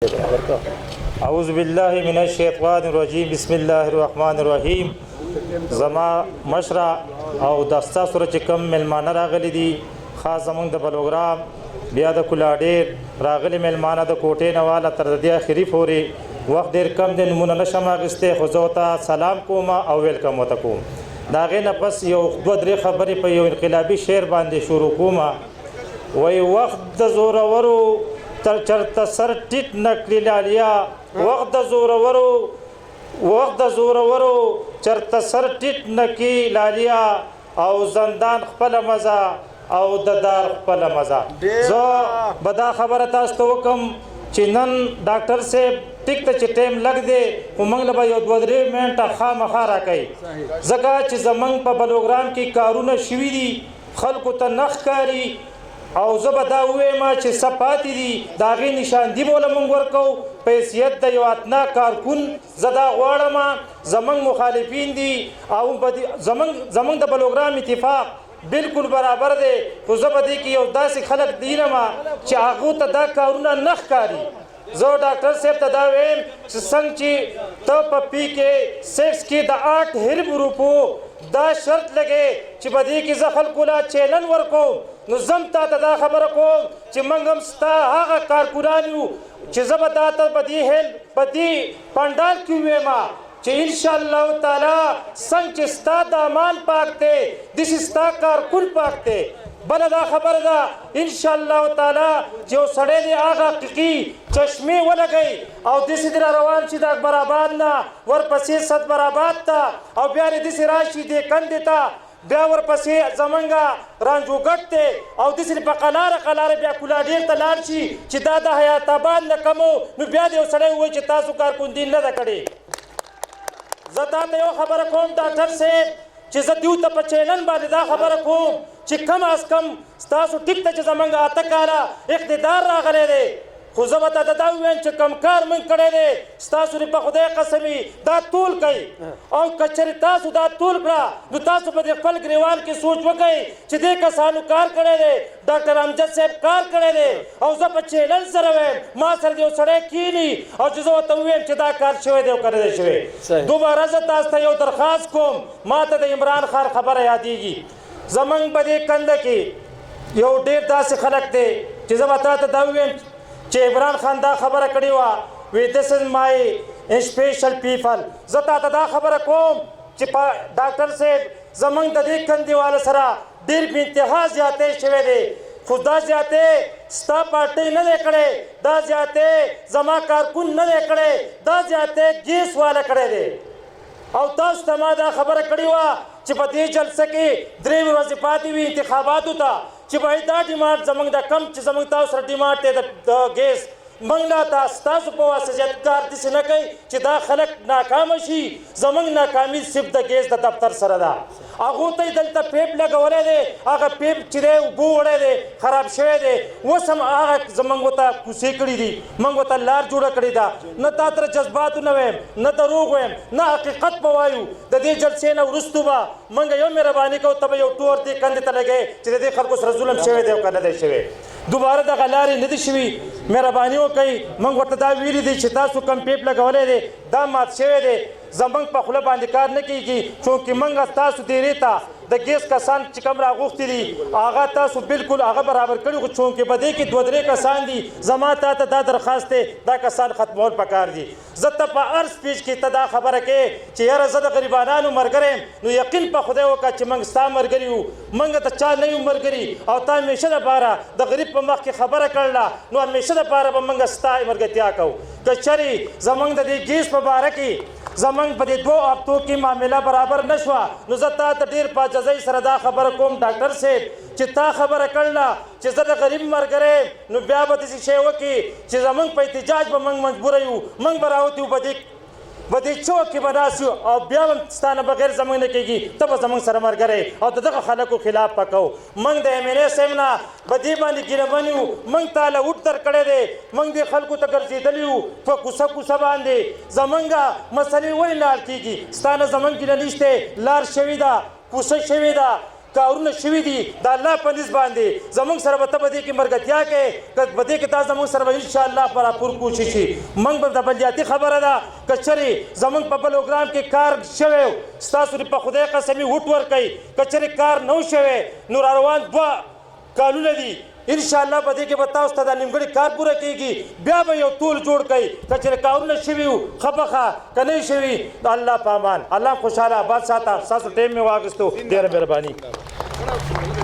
اعوذ باللہ من الشیطان الرجیم بسم الله الرحمن الرحیم زما مشره او د ستاسو سره چې کوم میلمانه راغلي دي خاص زموږ د پروګرام بیا د کلاډیر راغلي میلمانه د کوټې نه والا تر دې اخري پورې وخت ډېر کم دی نومونه نشم اخیستی خو زه ورته سلام کوم او ویلکم ورته کوم د هغې نه پس یو دوه درې خبرې په یو انقلابي شعر باندې شروع کوم وایي وخت د زورورو چرته سر ټیټ نکړي لالیا وخت د زورورو چرته سر ټیټ نکړي لالیا او زندان خپله مزه او د دار خپله مزه زه به دا خبره تاسو ته وکړم چې نن ډاکټر صاحب ټیک ته چې ټایم لږ دی خو موږ له به یو دوه درې منټه خامخا راکوي ځکه چې زموږ په پروګرام کې کارونه شوي دي خلکو ته نه ښکاري او زه به دا ووایم چې څه پاتې دي د هغې نشاندهي به له موږ ورکوو په حیثیت د یو اتنا کارکون زه دا غواړم زموږ مخالفین دي او زموږ د پروګرام اتفاق بالکل برابر دی خو زه به دې کې یو داسې خلک دینم چې هغو ته دا کارونه نه ښکاري زه ډاکټر صاحب ته دا وایم چې څنګه چې ته په پی کې سیکس کې د 8 هرب روپو دا شرط لګې چې په دې کې زه خلکو له چیلن ورکوم نو زم تا ته دا خبره کوم چې موږ هم ستا هغه کارکونان یو چې زه به دا ته په دې پنډال کې ووایم چې انشاءالله تعالی څنګه چې ستا دامان پاک دی داسې ستا کارکون پاک دی بله دا خبره ده انشاءالله تعالی چې یو سړی دی هغه حقیقي چشمې ولګوي او داسې دې را روان شي د اکبرآباد نه ورپسې صدبرآباد ته او بیا دې داسې راشي دې کندې ته بیا ورپسې زمونږ رانجوګټ دی او داسې په قلاره بیا کلاډیر ته لاړ شي چې دا د حیات آباد نه کمو نو بیا دې یو سړی ووایي چې تاسو کارکوندي نه ده کړې زه تا ته یو خبره کوم ډاکټر صاحب چې زه دیو ته په چینل باندې دا خبره کوم چې کم از کم ستاسو ټیک ته چې زمونږ 8 کاله اقتدار راغلی دی خو زه به تا دا ووایم چې کم کار موږ کړی دی ستاسو په خدای قسمي دا ټول کوي او که چېرې تاسو دا ټول کړه نو تاسو په دې خپل ګریوان کې سوچ وکئ چې دې کسانو کار کړی دی ډاکټر امجد صاحب کار کړی دی او زه په چینل سره وایم ما سره د یو سړی کینی او چې زه ورته ووایم چې دا کار شوی دی او که نه دی شوی دوباره زه تاسو ته یو درخواست کوم ما ته د عمران خان خبره یادېږي زموږ په دې کنده کې یو ډېر داسې خلک دی چې زه به تا ته دا ووایم چې عمران خان دا خبره کړې وه وی دس از مای سپیشل پیپل زه تا ته دا خبره کوم چې په ډاکټر صاحب زموږ د دې کندېواله سره ډېر بې انتها زیاتی شوی دی خو دا زیاتی ستا پارټۍ نه دی کړی دا زیاتی زما کارکون نه دی کړی دا زیاتی ګیس والا کړی دی او تاسو ته ما دا خبره کړې وه چې په دې جلسه کې 3 ورځې پاتې وي انتخاباتو ته چې باید دا ډیمانډ زموږ د کم چې زموږ تاسو سره ډیمانډ دی د ګیس موږ لا تاسو په واسطه کار داسې نه کوي چې دا خلک ناکامه شي زموږ ناکامي صرف د ګیس د دفتر سره ده هغو ته یې دلته پیپ لګولی دی هغه پیپ چې دی اوبه وړی دی خراب شوی دی اوس هم هغه موږ ورته کوڅې کړي دي موږ ورته لار جوړه کړې ده نه تا تر جذباتو نه ویم نه دروغ ویم نه حقیقت به وایو د دې جلسې نه وروستو به موږ یو مهرباني کوو ته به یو ټور دې کندې ته لګوې چې د دې خلکو سره ظلم شوی دی او که نه دی شوی دوباره دغه لارې نه دي شوي مهرباني وکئ موږ ورته دا ویلي دي چې تاسو کم پیپ لګولی دی دا مات شوی دی زموږ په خوله باندې کار نه کیږي چونکې موږ تاسو ډېرې ته د ګیس کسان چې کوم راغوښتي دي هغه تاسو بالکل هغه برابر کړي خو چونکې په دې کې 2-3 کسان دي زما تا ته دا درخواست دی دا کسان ختمول پکار دي زه ته په هر سپیچ کې ته دا خبره کوې چې یاره زه د غریبانانو ملګری یم نو یقین په خدای وکړه چې موږ ستا ملګري یو موږ د چا نه یو ملګري او تا همیشه دپاره د غریب په مخ کې خبره کړله نو همیشه دپاره به موږ ستا ملګرتیا کوو که چېرې زموږ د دې ګیس په باره کې زموږ په دې 2 هفتو کې معامله برابر نه شوه نو زه تا ته ډېر په عاجزۍ سره دا خبره کوم ډاکټر صاحب چې تا خبره کړله چې زه د غریب ملګری نو بیا به داسې شی وکړي چې زموږ په احتجاج به موږ مجبوره یو موږ به راوتي یو په دې چوک کې به ناست یو او بیا هم ستا نه بغیر زموږ نه کېږي ته به زموږ سره ملګری او د دغه خلکو خلاف به کوو موږ د ایم ایل اے صاحب نه به دې باندې ګیلمن یو موږ تا له اوټ در کړی دی موږ دې خلکو ته ګرځېدلي یو په کوڅه باندې زموږ مسلې ولې نه حل کېږي ستا نه زموږ ګیله نشته لار شوې ده کوڅه شوې ده کارونه شوي دي د الله په نس باندې زموږ سره به ته په دې کې ملګرتیا کوې که په دې کې تا زموږ سره به انشاءالله په راپور کوشش شي موږ به د بلدیاتي خبره ده که چېرې زموږ په پروګرام کې کار شوی ستاسو په خدای قسمي وټ ورکوئ که چېرې کار نه و شوی نو را روان 2 کالونه دي انشاءالله په دې کې به تاسو ته دا نیمګړی کار پوره کېږي بیا به یو ټول جوړ کوي که چېرې کارونه شوي وو ښه پخه که نه شوي د الله په امان الله خوشحاله آباد ساته ستاسو ټایم مې واخیستو ډېره مهرباني